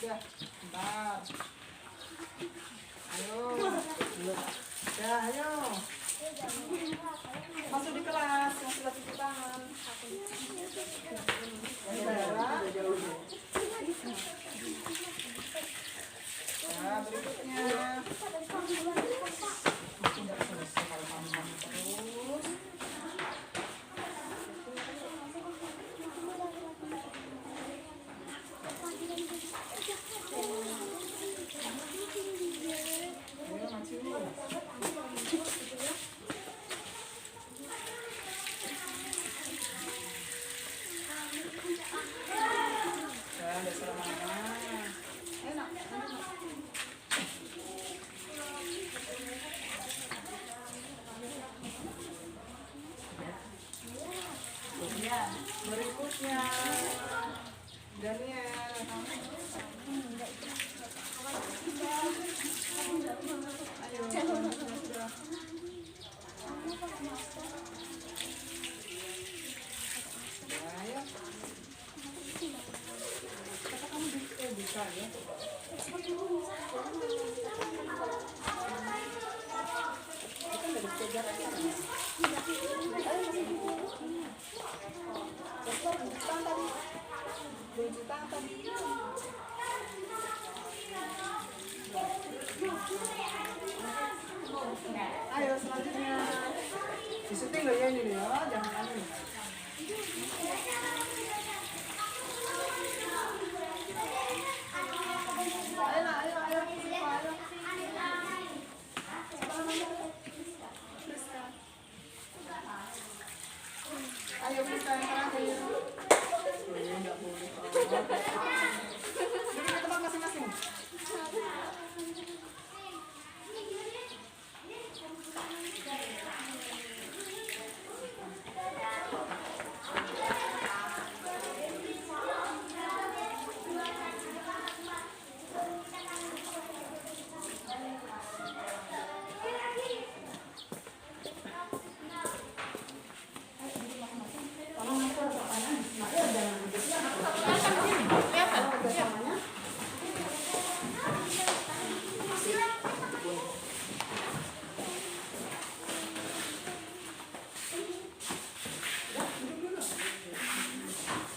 Ya, bentar. Ayo. Ya, ayo. Masuk di kelas, masuk lagi cuci tangan. Ya, berikutnya. Berikutnya Daniel. Ayo. Kata kamu bisa ya. Ayo selanjutnya disuting loh ya ini ya, jangan anu. Ayo kita yang terakhir. Enggak boleh. Duduk di tempat masing-masing.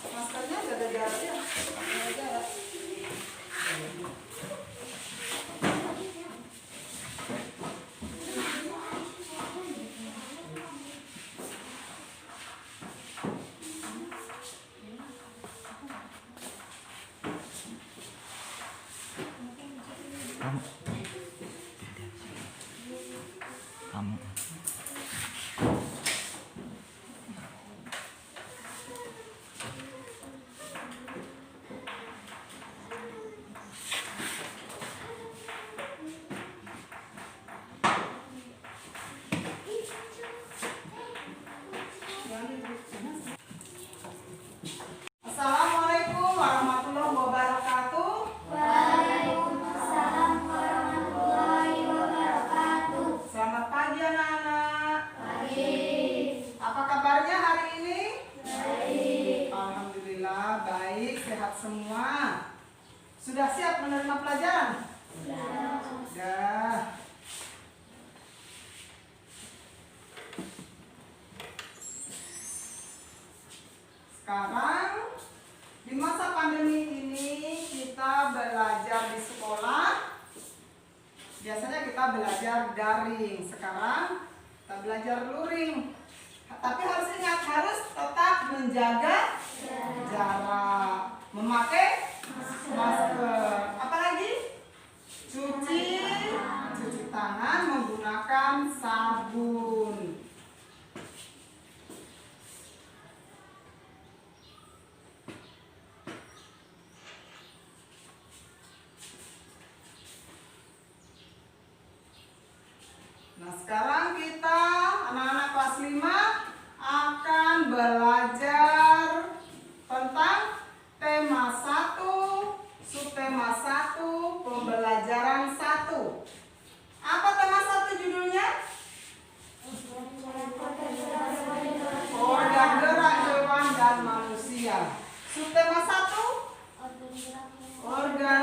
Maskernya jaga jarak ya. Kamu. Assalamualaikum warahmatullahi wabarakatuh. Waalaikumsalam warahmatullahi wabarakatuh. Selamat pagi anak-anak. Pagi. Apa kabarnya hari ini? Baik. Alhamdulillah baik, sehat semua. Sudah siap menerima pelajaran? Sudah. Sekarang di masa pandemi ini kita belajar di sekolah. Biasanya kita belajar daring. Sekarang kita belajar luring. Tapi harus ingat, harus tetap menjaga jarak, memakai masker. Apalagi? Cuci tangan menggunakan sabun. Nah, sekarang kita anak-anak kelas 5 akan belajar tentang tema 1, subtema 1, pembelajaran 1. Apa tema 1 judulnya? Organ gerak hewan dan manusia. Subtema 1, organ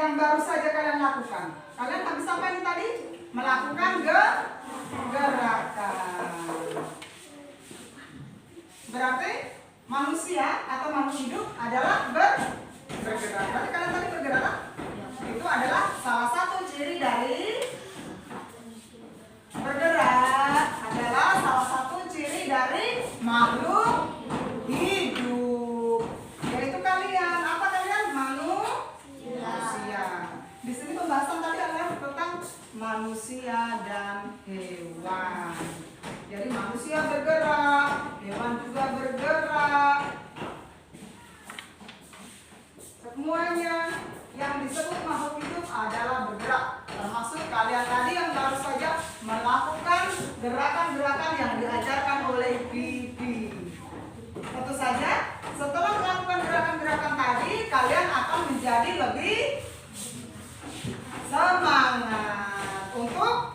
yang baru saja kalian lakukan? Kalian habis apa ini tadi? Melakukan gerakan. Berarti manusia atau makhluk hidup adalah bergerak. Berarti kalian tadi bergerak? Itu adalah salah satu ciri dari bergerak. Adalah salah satu ciri dari makhluk hidup. Yaitu kalian. Apa kalian? Manusia. Di sini pembahasan tadi adalah tentang manusia dan hewan. Jadi manusia bergerak, hewan juga bergerak. Semuanya yang disebut makhluk hidup adalah bergerak. Termasuk kalian tadi yang baru saja melakukan gerakan-gerakan yang diajarkan oleh Bibi. Tentu saja setelah melakukan gerakan-gerakan tadi, kalian akan menjadi lebih semangat untuk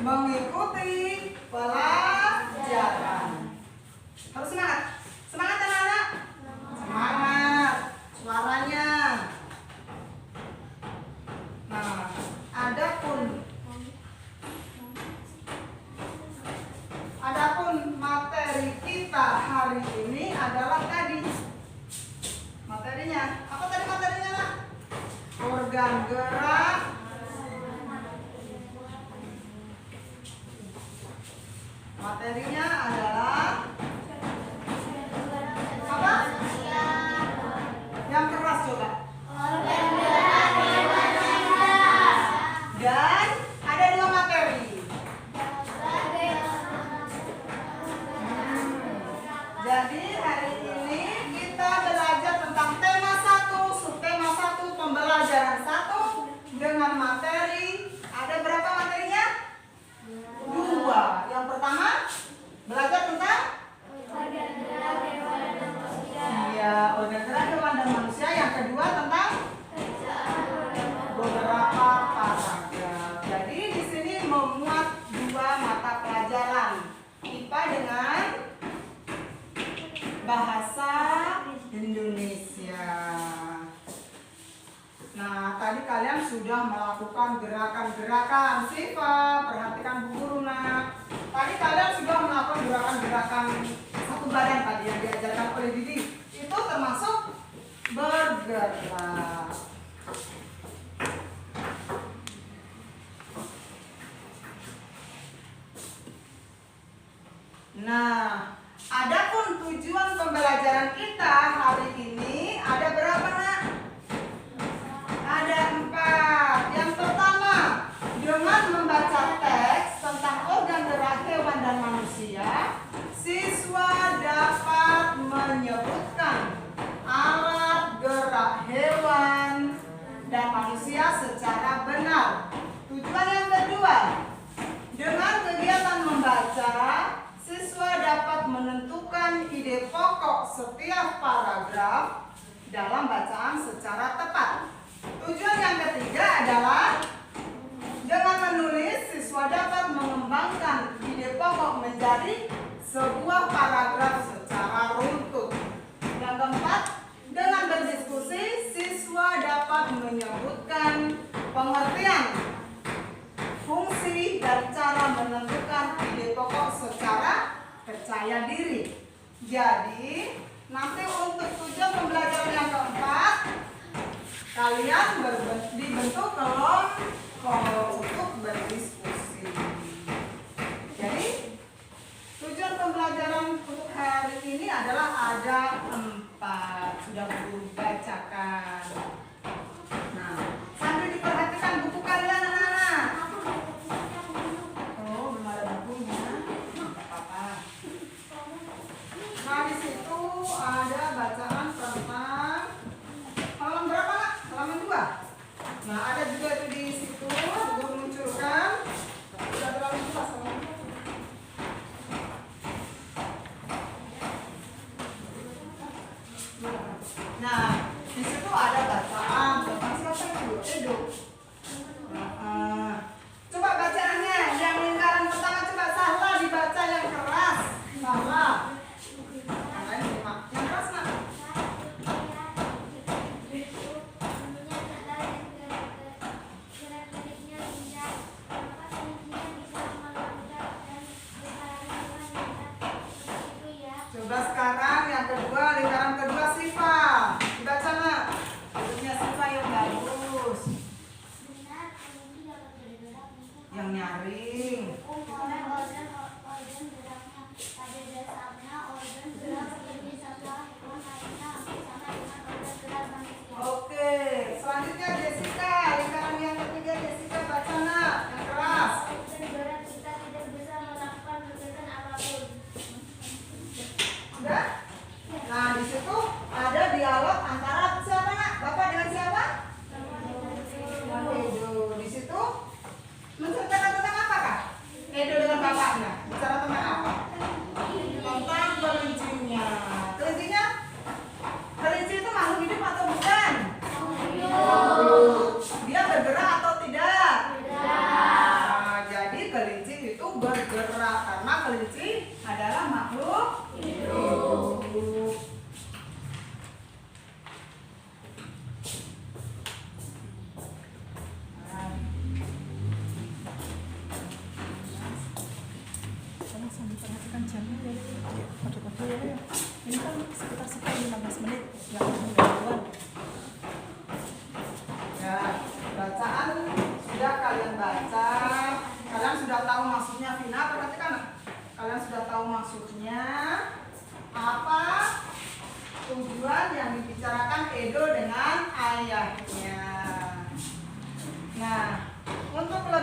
mengikuti pelajaran. Harus semangat. Semangat anak-anak? Semangat. Suaranya. Nah, adapun materi kita hari ini adalah tadi. Materinya, apa tadi materinya, Nak? Organ gerak. Materinya adalah apa? Yang keras coba. Dan ada 2 materi. Jadi hari ini kita belajar tentang tema 1, subtema 1, pembelajaran 1 dengan materi. Ada berapa materinya? 2. Yang pertama belajar tentang organ gerak hewan dan manusia. Yang kedua tentang beberapa paragraf. Jadi di sini memuat 2 mata pelajaran, IPA dengan bahasa Indonesia. Nah, tadi kalian sudah melakukan gerakan-gerakan. Siva, perhatikan Bu Guru, Nak. Tadi kalian sudah melakukan gerakan-gerakan satu badan tadi yang diajarkan oleh Bibi. Itu termasuk bergerak. Nah, adapun tujuan pembelajaran kita hari ini ada berapa, Nak? Ada 4. Yang pertama, dengan membaca teks tentang organ gerak hewan dan manusia, siswa dapat menyebutkan alat gerak hewan dan manusia secara benar. Tujuan yang kedua, dengan kegiatan membaca, siswa dapat menentukan ide pokok setiap paragraf dalam bacaan secara tepat. Tujuan yang ketiga adalah dengan menulis, siswa dapat mengembangkan ide pokok menjadi sebuah paragraf secara runtut. Yang keempat, dengan berdiskusi, siswa dapat menyebutkan pengertian, fungsi, dan cara menentukan ide pokok secara percaya diri. Jadi, nanti untuk tujuan pembelajaran yang keempat, kalian dibentuk kelompok untuk berdiskusi. Jadi, tujuan pembelajaran untuk hari ini adalah ada 4. Sudah Guru bacakan. Nah, sambil diperhatikan buku kalian, anak-anak. Oh, belum ada bukunya. Tidak apa-apa. Nah, di situ ada bacaan tentang halaman berapa, Nak? Halaman 2. Nah, ada juga itu di situ Guru munculkan. Sudah terlalu jelas halaman 2. Nah, di situ ada bacaan tentang siapa itu? Edo. Coba bacaannya, yang lingkaran pertama coba Sahla dibaca yang keras. Sahla. Yang keras, Nak.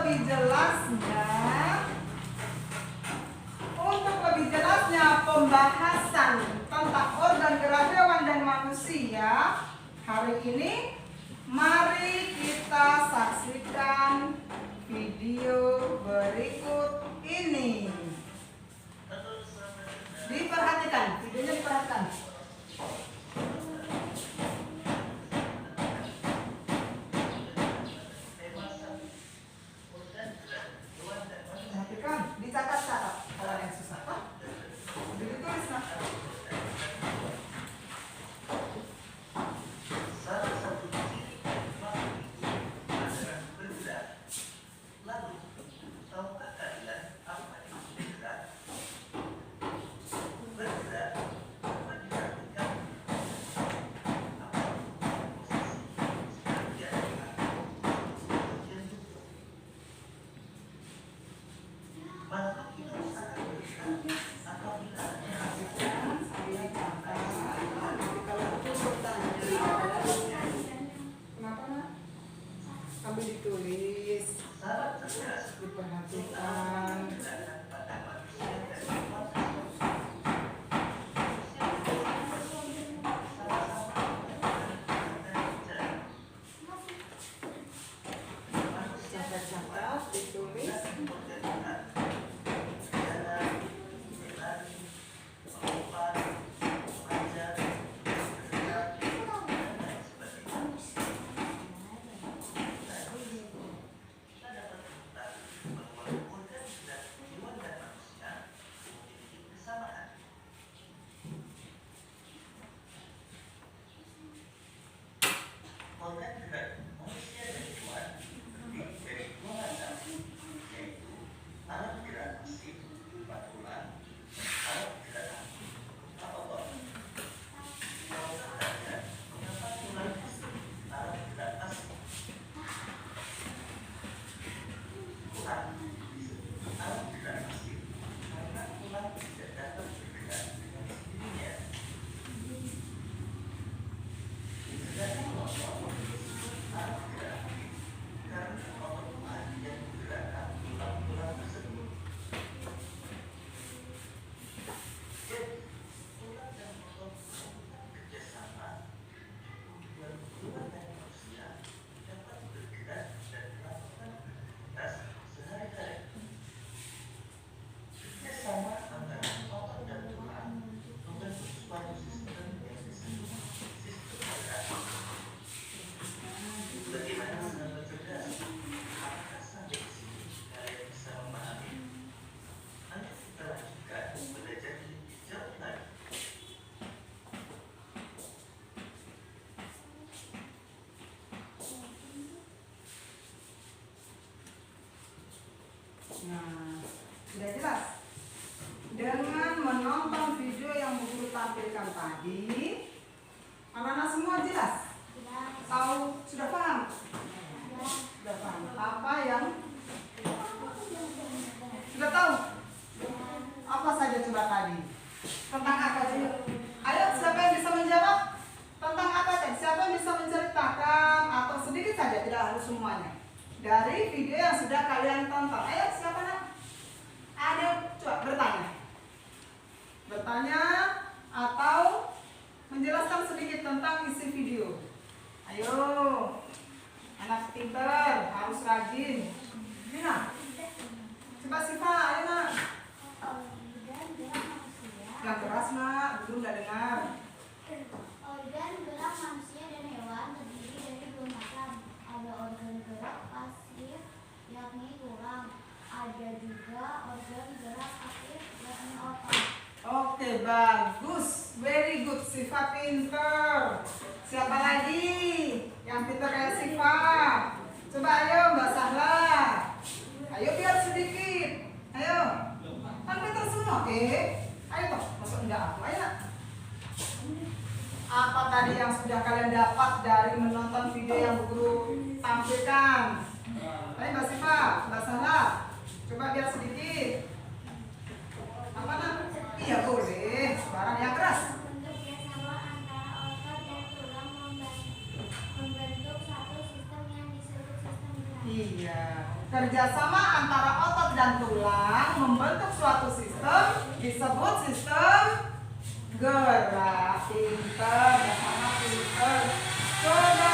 lebih jelasnya pembahasan tentang organ gerak hewan dan manusia hari ini, mari kita saksikan video berikut ini. Diperhatikan, videonya diperhatikan. Perhatikan, dicatat-catat kalau ada yang susah. Ditulis nah. Kenapa nak? Sambil ditulis, diperhatikan. Catat-catat, ditulis. Nah, sudah jelas. Dengan menonton video yang Guru tampilkan tadi, anak-anak semua jelas? Tahu, sudah paham? Sudah paham. Apa yang sudah tahu? Apa saja coba tadi? Tentang apa coba? Ayo, siapa yang bisa menjawab? Tentang apa tadi? Siapa yang bisa menceritakan atau sedikit saja, tidak harus semuanya, dari video yang sudah kalian tonton? Ayo, siapa nak? Ada, coba bertanya atau menjelaskan sedikit tentang isi video. Ayo, anak pintar, harus rajin. Ini nak, coba Siva, ayo nak. Yang keras nak, Guru nggak dengar. Organ gerak manusia dan hewan terdiri dari dua macam. Ada organ gerak pasif, yakni tulang. Ada juga organ gerak aktif, yakni otak. Oke, bagus, very good. Siva pinter. Siapa lagi yang pinter kayak Siva? Coba ayo Mbak Sahla. Ayo biar sedikit. Ayo. Kan pinter semua, oke? Ayo toh, masuk enggak aku, ayo nak. Apa tadi yang sudah kalian dapat dari menonton video yang Guru tampilkan? Ayo Mbak Siva, Mbak Sahla. Coba biar sedikit. Apa nak? Iya boleh, sebarang yang keras. Bentuk bersama antara otot dan tulang membentuk satu sistem yang disebut sistem gerak. Iya. Kerjasama antara otot dan tulang membentuk suatu sistem disebut sistem gerak. Pinter, sama pinter. Coba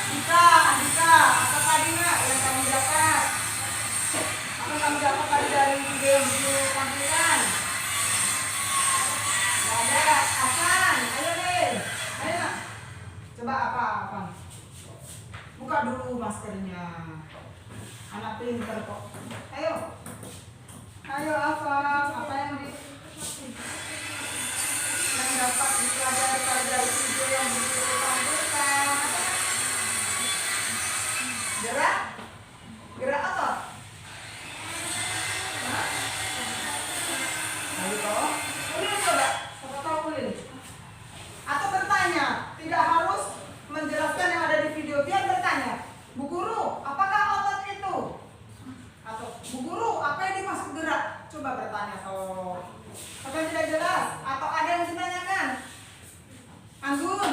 Dika, apa tadi nak yang kamu dapat? Apa kamu dapat tadi dari video yang ditampilkan? Gak ada. Hasan, ayo deh. Ayo nak. Coba apa? Buka dulu maskernya. Anak pinter kok. Ayo apa yang dapat dipelajari dari video yang ditampilkan? Gerak otot. Ayo toh. Ulil coba. Siapa tahu Ulil? Atau bertanya, tidak harus menjelaskan yang ada di video, biar bertanya, Bu Guru, apakah otot itu? Atau Bu Guru, apa yang dimaksud gerak? Coba bertanya kalau apa yang tidak jelas atau ada yang ditanyakan. Anggun,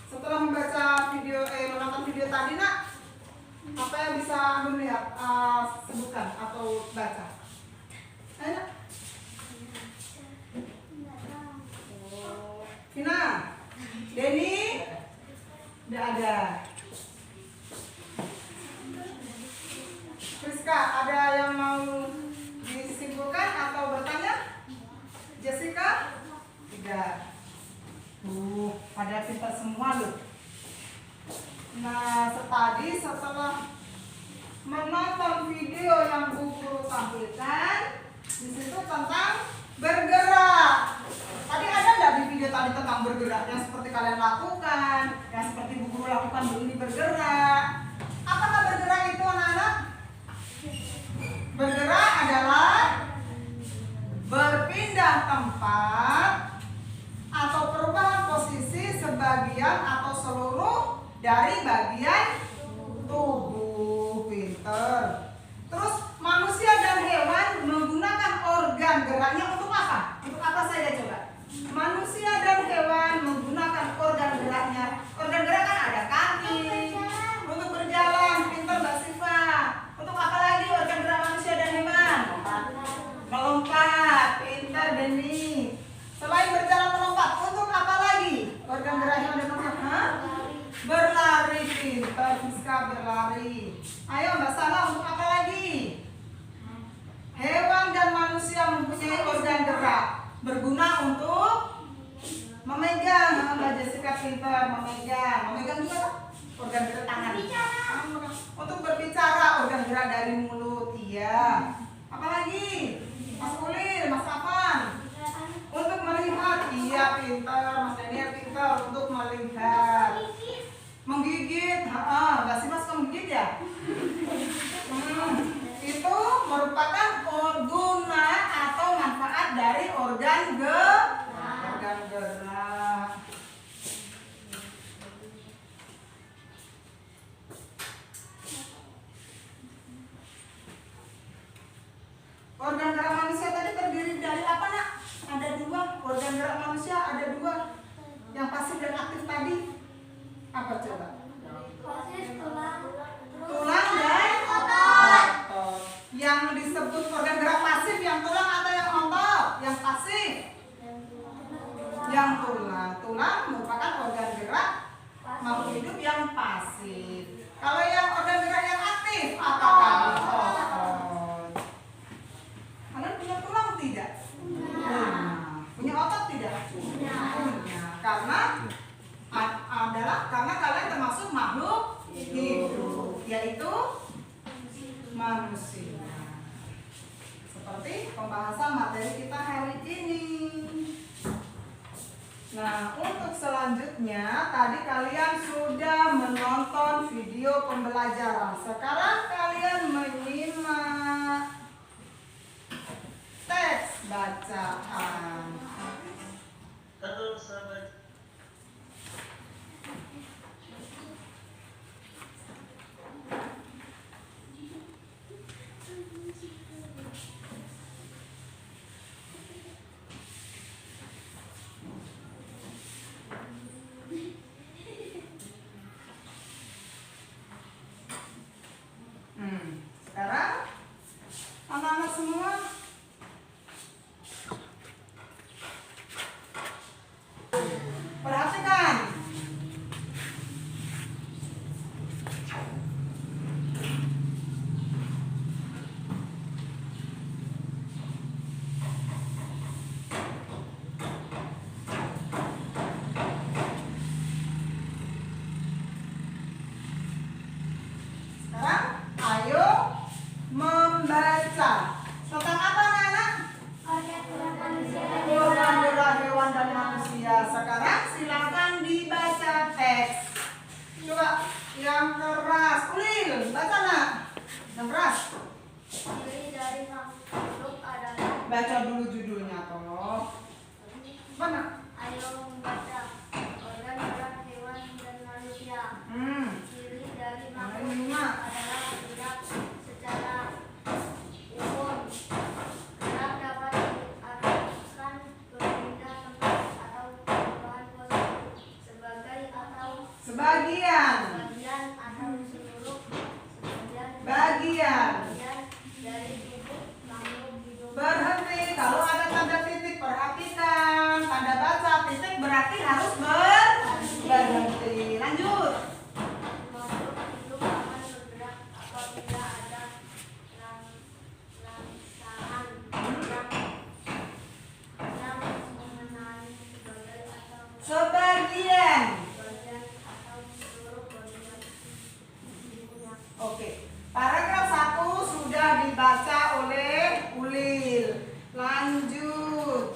setelah membaca video, menonton video tadi nak, apa yang bisa Anggun lihat? Sebutkan atau baca. Ayo nak. Vina, Denny, tidak ada. Friska, ada yang mau disimpulkan atau bertanya? Jessica? Tidak. Pada pintar semua loh. Nah, tadi setelah menonton video yang Bu Guru tampilkan, di situ tentang bergerak. Tadi ada nggak di video tadi tentang bergerak yang seperti kalian lakukan, yang seperti Bu Guru lakukan ini bergerak? Apakah bergerak itu anak-anak? Bergerak adalah berpindah tempat atau perubahan posisi sebagian atau seluruh dari bagian tubuh. Pinter. Terus manusia dan hewan menggunakan organ geraknya untuk apa? Untuk apa saja coba? Manusia dan hewan menggunakan organ geraknya. Organ gerak kan ada kaki untuk berjalan. Pinter Mbak Siva. Untuk apa lagi organ gerak manusia dan hewan? Melompat. Pinter Denny. Selain berjalan melompat, untuk apa lagi organ gerak yang ada melompat? Berlari. Pinter Fiska, berlari. Ayo Mbak Sana, untuk apa lagi? Hewan dan manusia mempunyai organ gerak berguna untuk memegang. Mbak Jessica pinter, memegang juga organ gerak tangan. Untuk berbicara, organ gerak dari mulut. Iya. Apalagi? Mas Ulil, Mas Afan. Untuk melihat. Iya pinter. Mas Daniel pinter untuk melihat. Menggigit. Mbak Simas menggigit ya? Itu merupakan guna atau manfaat dari organ gerak. Organ gerak manusia tadi terdiri dari apa nak? Ada dua. Organ gerak manusia ada dua. Yang pasif dan aktif tadi apa coba? Tulang dan otot. Yang disebut organ gerak pasif yang tulang atau yang otot? Yang pasif. Yang tulang. Tulang merupakan organ gerak makhluk hidup yang pasif. Kalau yang organ gerak yang aktif apakah otot? Kalian punya tulang tidak? Punya otot tidak? Punya. Karena kalian termasuk makhluk hidup, yaitu manusia. Seperti pembahasan materi kita hari ini. Nah, untuk selanjutnya tadi kalian sudah menonton video pembelajaran. Sekarang kalian menyimak teks bacaan. Halo sahabat. 16. Ciri dari makhluk hidup adalah. Baca dulu judulnya toh. Mana? Ayo membaca. Organ gerak hewan dan manusia. Ciri dari makhluk hidup adalah gerak secara umum. Gerak dapat diartikan berpindah tempat atau perubahan posisi sebagai atau Sebagian. bagian atau seluruh Bagian. dari tubuh makhluk hidup. Berhenti. Kalau ada tanda titik perhatikan. Tanda baca titik berarti harus berhenti. Lanjut. Makhluk hidup akan bergerak apabila ada rangsangan yang mengenai Sebagian. bagian atau seluruh bagian tubuhnya. Oke. Paragraf 1 sudah dibaca oleh Ulil. Lanjut.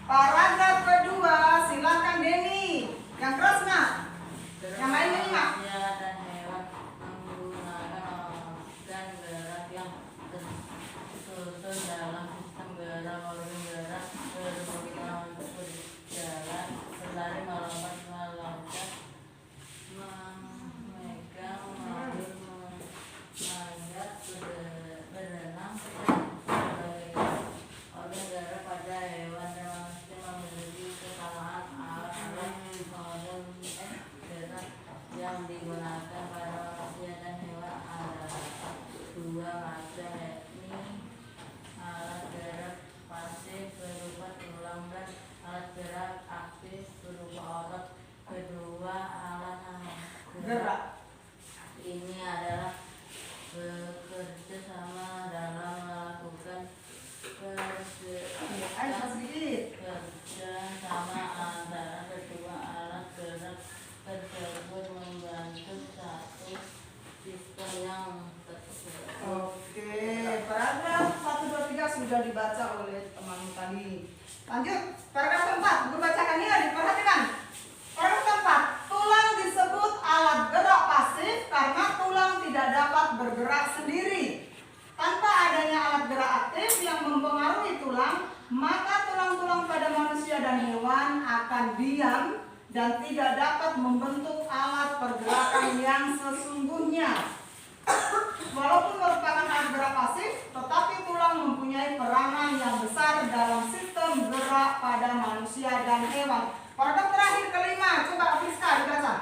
Paragraf kedua silakan Denny. Yang keras nak? Yang lain menyimak. Manusia dan hewan menggunakan organ gerak yang tersusun dalam sistem gerak. Organ gerak berguna untuk berjalan, berlari, melompat, meloncat, memegang, mengambil, memanjat, berenang, sebagainya. Organ gerak pada hewan dan manusia memiliki kesamaan alat-alat modern gerak yang digunakan pada manusia dan hewan adalah dua macam, yakni alat gerak pasif berupa tulang dan alat gerak aktif berupa otot. Kedua alat gerak ini adalah bekerja sama dalam melakukan kerja sama antara kedua alat gerak tersebut membantu satu sistem yang tersebut. Oke, paragraf 1, 2, 3 sudah dibaca oleh teman tadi. Lanjut, paragraf keempat, guru bacakan ya, diperhatikan. Paragraf keempat, tulang disebut alat gerak pasif karena tulang tidak dapat bergerak sendiri. Tanpa adanya alat gerak aktif yang mempengaruhi tulang, maka tulang-tulang pada manusia dan hewan akan diam dan tidak dapat membentuk alat pergerakan yang sesungguhnya. Walaupun merupakan alat gerak pasif, tetapi tulang mempunyai peranan yang besar dalam sistem gerak pada manusia dan hewan. Paragraf terakhir kelima, coba Friska dibaca.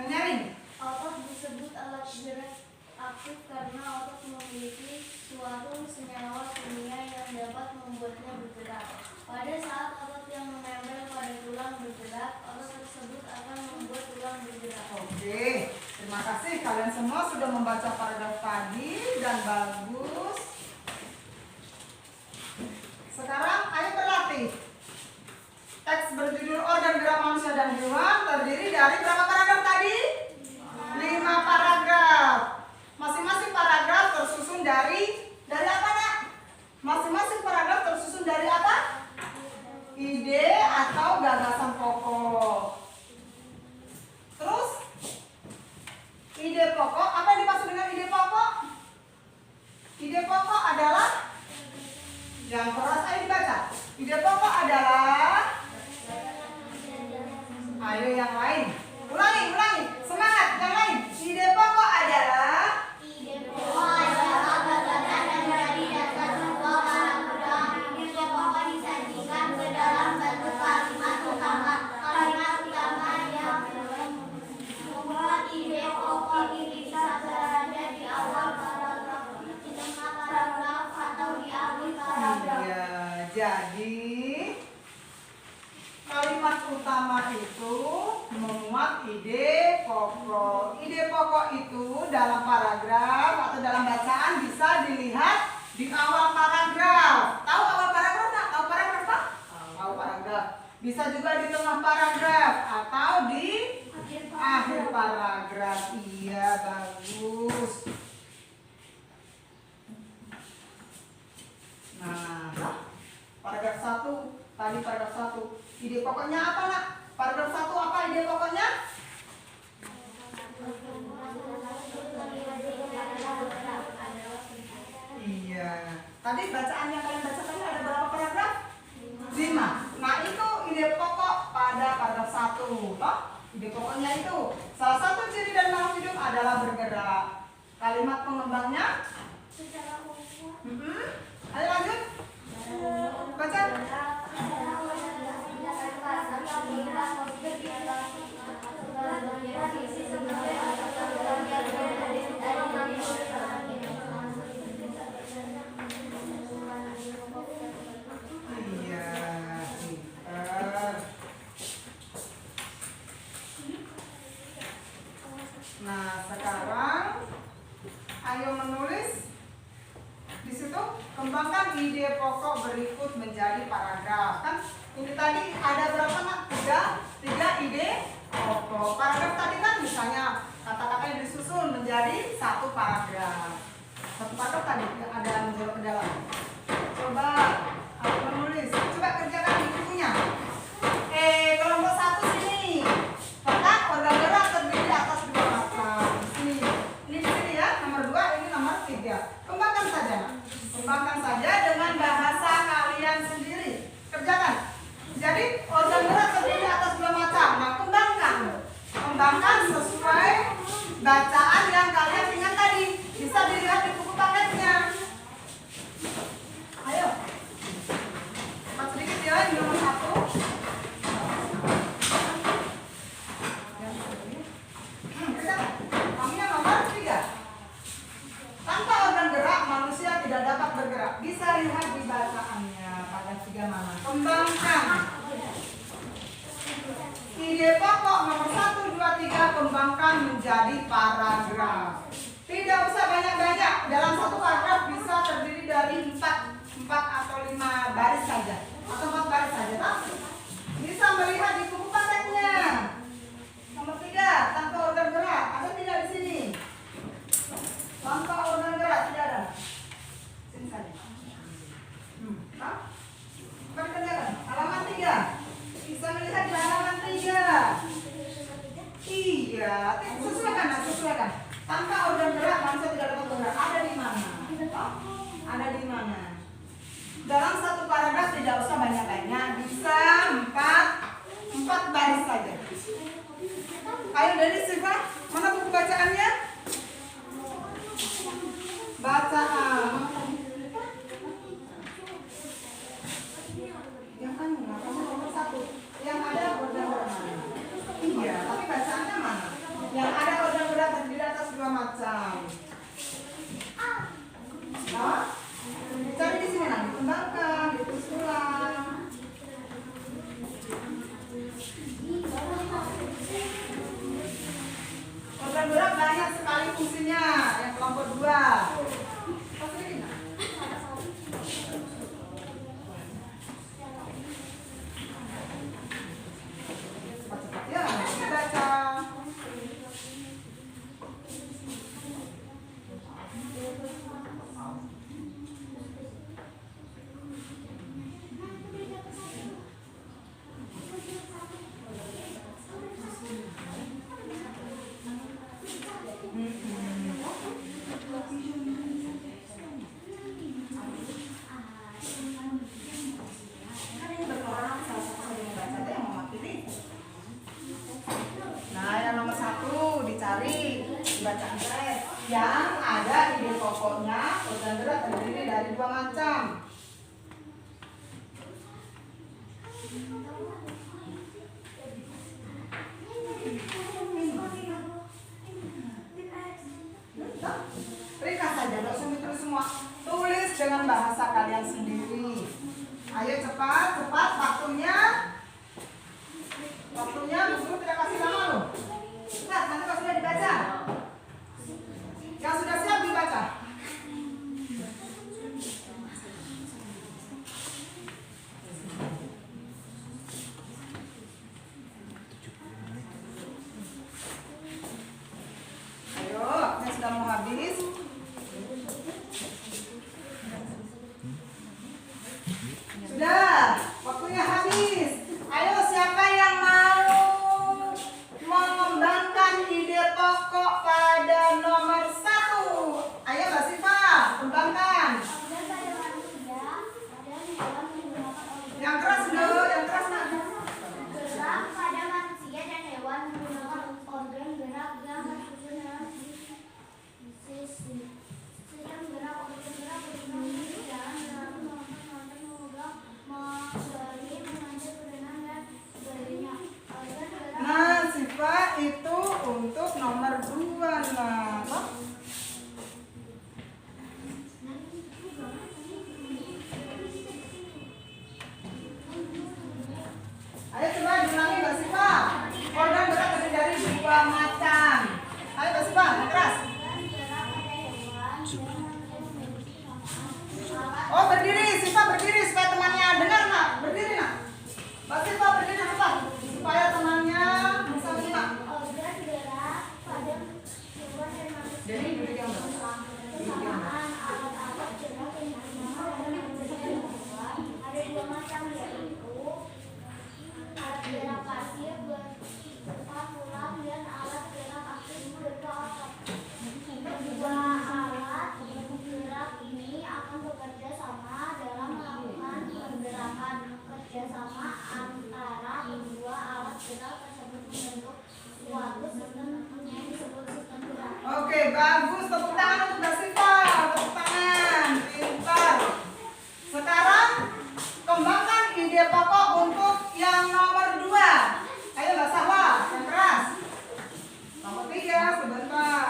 Menyaring. Otot disebut alat gerak aktif karena otot memiliki suatu senyawa kimia yang dapat membuatnya bergerak. Pada saat otot yang menempel pada tulang bergerak, otot tersebut akan membuat tulang bergerak. Oke, terima kasih kalian semua sudah membaca paragraf tadi dan bagus. Sekarang ayo berlatih. Teks berjudul organ gerak manusia dan hewan terdiri dari berapa paragraf tadi? 5 paragraf. Masing-masing paragraf tersusun dari apa nak? Masing-masing paragraf tersusun dari apa? Ide atau gagasan pokok. Terus ide pokok, apa yang dimaksud dengan ide pokok? Ide pokok adalah yang keras, ayo dibaca. Ide pokok adalah, ayo yang lain. Ulangi, semangat, yang lain. Ide pokok adalah Gagasan yang dari dasar sebuah paragraf. Ide pokok disajikan ke dalam bentuk kalimat utama. Kalimat utama yang membuat ide pokok ini bisa berada di awal paragraf, di tengah paragraf, atau di akhir paragraf. ya, jadi kalimat utama itu memuat ide pokok. Ide pokok itu dalam paragraf atau dalam bacaan bisa dilihat di awal paragraf. Tahu awal paragraf tak? Tahu paragraf tak? Tahu paragraf. Bisa juga di tengah paragraf atau di akhir paragraf. Iya, bagus. Nah, paragraf 1, tadi paragraf 1. Ide pokoknya apa nak? Paragraf 1 apa ide pokoknya? satu. Toh? Ide pokoknya itu. Salah satu ciri dari makhluk hidup adalah bergerak. Kalimat pengembangnya. Ayo lanjut. Baca. Iya, pintar. Nah, sekarang ayo menulis di situ. Kembangkan ide pokok berikut menjadi paragraf. Kan ini tadi ada berapa nak? Tiga ide pokok. Paragraf tadi kan misalnya kata-kata yang disusun menjadi satu paragraf. Satu paragraf tadi ada menjawab ke dalam. Coba aku menulis. Coba kerjakan di bukunya. Kelompok 1 sini. Kata organ gerak terdiri atas 2 macam. Sini. Ini di sini ya. Nomor 2, ini nomor 3. Kembangkan saja. Kembangkan saja dengan bahasa kalian sendiri. Kerjakan. Jadi organ gerak terdiri atas 2 macam. Nah, kembangkan. Kembangkan sesuai bacaan yang kalian ingat tadi. Bisa dilihat di buku paketnya. Ayo. Cepat sedikit ya, ini nomor 1. Kerjakan. Kamu yang nomor 3. Tanpa organ gerak, manusia tidak dapat bergerak. Bisa lihat di bacaannya pada 3 mana. Kembangkan. Ide pokok nomor 1, 2, 3 kembangkan menjadi paragraf. Tidak usah banyak-banyak. Dalam satu paragraf bisa terdiri dari 4 atau 5 baris saja. Atau 4 baris saja. Tak? Bisa melihat di buku paketnya. Nomor 3, tanpa organ gerak. Ada tidak di sini? Tanpa organ gerak tidak ada. Sini saja. Perkenalkan. Halaman 3. Bisa melihat di halaman 3. Iya, sesuaikan. Tanpa organ gerak manusia tidak dapat bergerak. Ada di mana? Ada di mana? Dalam satu paragraf tidak usah banyak-banyak. Bisa 4 baris saja. Ayo dari Siva, mana buku bacaannya? Bacaan. Yang nomor 1. Yang ada organ gerak mana? Iya, tapi bacaannya mana? Yang ada organ gerak terdiri atas 2 macam. Nah, cari di sini nanti kembangkan, ditulis ulang. Organ gerak banyak sekali fungsinya. Yang kelompok 2. Cepat-cepat ya, baca. Nah, yang nomor 1 dicari, bacaan saya. Yang ada ide pokoknya, organ gerak terdiri dari 2 macam. Ringkas saja, tidak usah terus semua. Tulis dengan bahasa kalian sendiri. Ayo cepat, waktunya. Waktunya guru tidak kasih lama loh. Lihat, nanti pas sudah dibaca. Yang sudah siap dibaca. Siva itu untuk nomor 2 nah. Ayo coba diulangi Mbak Siva. Organ gerak terdiri dari 2 macam. Ayo Mbak Siva, keras. Oh berdiri, Siva berdiri supaya temannya dengar nak. Berdiri nak. Mbak Siva berdiri cepat supaya temannya bisa menyimak. Organ gerak pada hewan dan manusia. Jadi berdiri yang Kesamaan alat-alat gerak yang bernama pada manusia dan hewan ada 2 macam, yaitu alat gerak pasif berupa tulang dan alat gerak aktif berupa otot. Kedua alat gerak ini akan bekerja sama dalam melakukan pergerakan. Kerjasama antara kedua alat gerak tersebut membentuk suatu sistem yang disebut sistem gerak. Oke, bagus. Tepuk tangan untuk Mbak Siva. Tepuk tangan. Pintar. Sekarang kembangkan ide pokok untuk yang nomor 2. Ayo Mbak Sahwa, yang keras. Nomor 3, sebentar.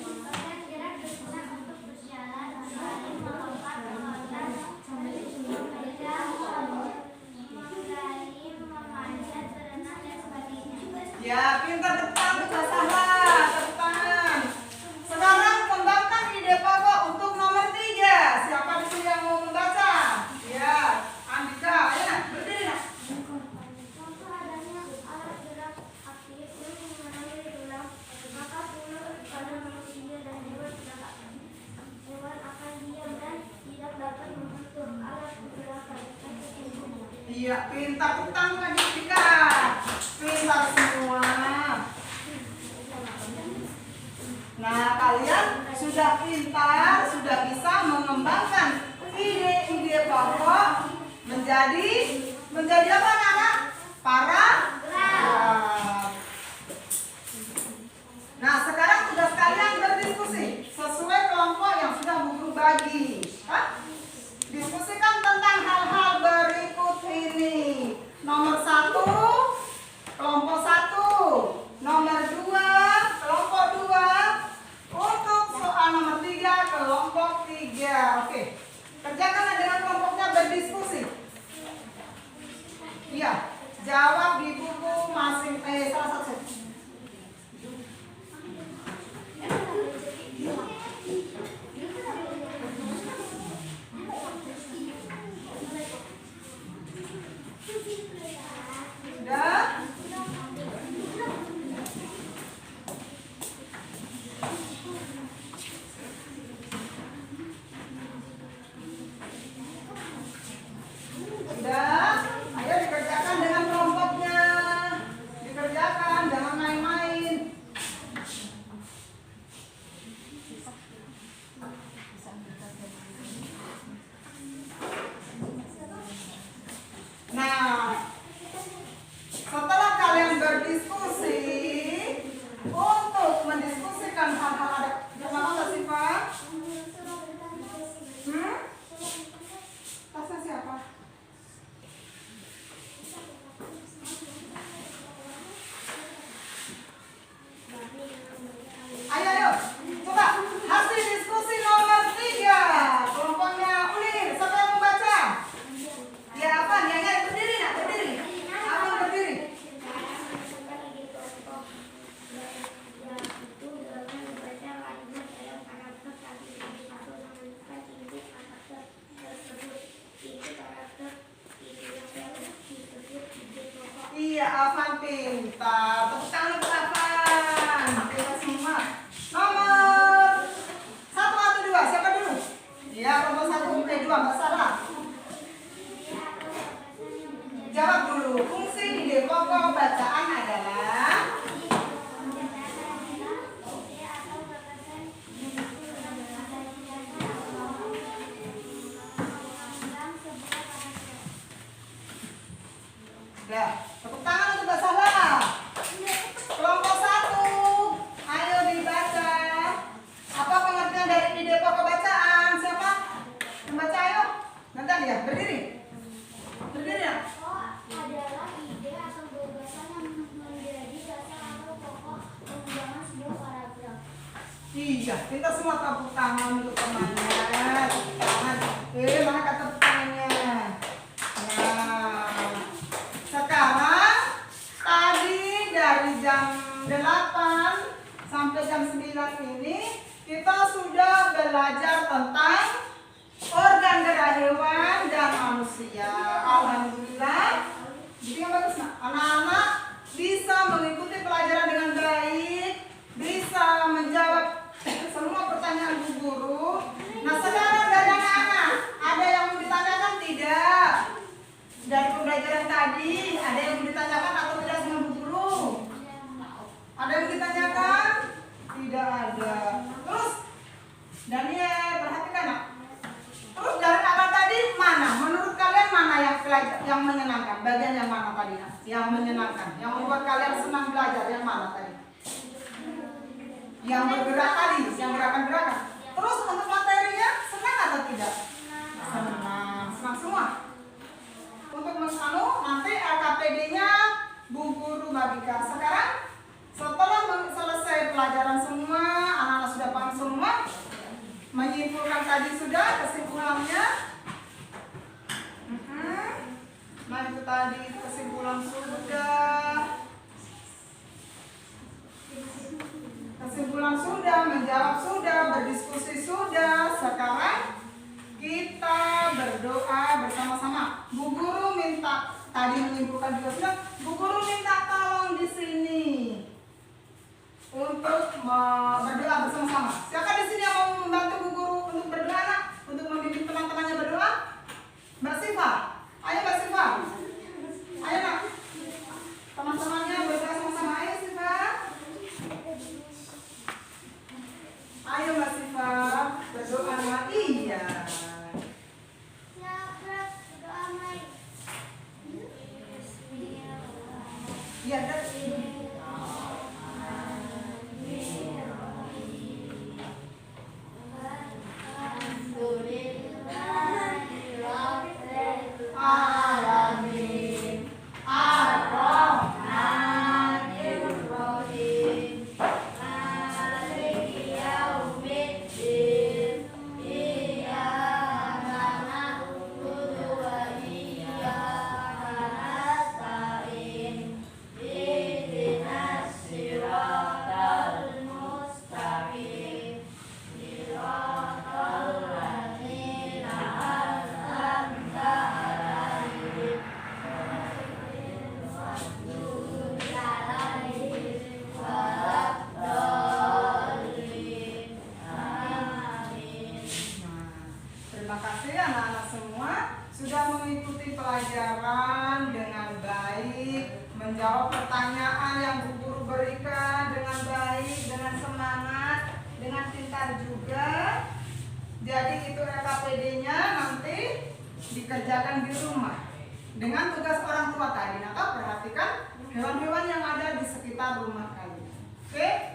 Organ gerak berguna untuk berjalan, berbaring, melompat, meloncat, bekerja, mengayuh, memanjat, berenang, dan sebagainya. Ya, pintar. Tepuk tangan untuk Mbak Sahwa. Tepuk tangan. Sekarang kembangkan ide pokok untuk nomor 3. Siapa di sini yang mau membaca? Ya, Andika. Ayo nak, berdiri nak. Contoh adanya alat gerak aktif yang memenuhi tulang, maka tulang pada manusia dan hewan akan diam dan tidak dapat membentuk alat gerakan. Iya, pintar. Tepuk tangan untuk Andika. Pintar semua. Nah, kalian sudah pintar, sudah bisa mengembangkan ide-ide pokok menjadi apa anak-anak? Paragraf. Nah, sekarang tugas kalian berdiskusi sesuai kelompok yang sudah Bu Guru bagi. Hah? Diskusikan tentang hal-hal berikut ini. Nomor 1, kelompok 1. Nomor 2, kelompok 2. Untuk soal nomor 3, kelompok 3. Oke. Kerjakan dengan kelompoknya berdiskusi. Iya, jawab di buku masing salah satu. Sudah? Sudah? Ayo dikerjakan dengan kelompoknya. Dikerjakan, jangan main-main. Nah, setelah kalian berdiskusi untuk mendiskusikan hal-hal ada gimana Mbak Siva? Tasnya siapa? Ayo, coba hasil diskusi nomor 3. Kelompoknya Ulir, siapa yang membaca? Ya apa? Ya, berdiri nak, berdiri. Apa berdiri? Iya, Afan pintar. Tepuk tangan untuk Afan. Pintar semua. Nomor 1 atau 2? Siapa dulu? Iya, nomor 1, 2, Mbak Sarah. Jawab dulu. Fungsi ide pokok bacaan adalah ya, tepuk tangan untuk Mbak Sarah. Kelompok 1, ayo dibaca. Apa pengertian dari ide pokok bacaan? Siapa? Membaca ayo. Nanti ya, berdiri. Berdiri ya. Adalah ide atau gagasan yang menjadi dasar atau Iya, kita semua tepuk tangan untuk temannya. Tepuk tangan. Mana kata tepuk tangannya? Nah, sekarang tadi dari jam 8 sampai jam 9 ini kita sudah belajar tentang organ gerak hewan dan manusia. Alhamdulillah. Jadi yang bagus, nah, anak-anak bisa mengikuti pelajaran dengan baik, bisa menjawab semua pertanyaan Bu Guru. Nah, sekarang dari anak-anak, ada yang mau ditanyakan tidak? Dari pembelajaran tadi, ada yang mau ditanyakan atau tidak sama Bu Guru? Ada yang ditanyakan? Tidak ada. Terus, Daniel, perhatikan nak. Terus dari apa tadi mana? Menurut kalian mana yang menyenangkan? Bagian yang mana tadi? Yang menyenangkan, yang membuat kalian senang belajar yang mana tadi? Yang bergerak tadi, yang gerakan-gerakan. Terus untuk materinya senang atau tidak? Senang, senang semua. Untuk nanti LKPD-nya Bu Guru bagikan. Sekarang setelah selesai pelajaran semua, anak-anak sudah paham semua, menyimpulkan tadi sudah kesimpulannya. Nah itu tadi kesimpulan sudah. Kesimpulan sudah, menjawab sudah, berdiskusi sudah. Sekarang kita berdoa bersama-sama. Bu Guru minta, tadi menyimpulkan juga sudah. Bu Guru minta tolong di sini untuk berdoa bersama-sama. Siapa di sini yang mau membantu Bu Guru untuk berdoa, nak? Untuk membimbing teman-temannya berdoa? Mbak Siva, ayo Mbak Siva. Ayo nak. Teman-temannya berdoa sama-sama. Ayo Siva. Ayo Mbak Siva, berdoa nak. Iya. Iya, Alamin. Ar-Rahmanir-Rahim. Maliki yaumiddin. Iyyaka na'budu wa iyyaka nasta'in. Ihdinas siratal mustaqim. Siratal ladzina an'amta 'alaihim. Terima kasih anak-anak semua sudah mengikuti pelajaran dengan baik, menjawab pertanyaan yang Bu Guru berikan dengan baik, dengan semangat, dengan pintar juga. Jadi itu LKPD-nya nanti dikerjakan di rumah dengan tugas orang tua tadi. Nah, perhatikan hewan-hewan yang ada di sekitar rumah kalian. Oke?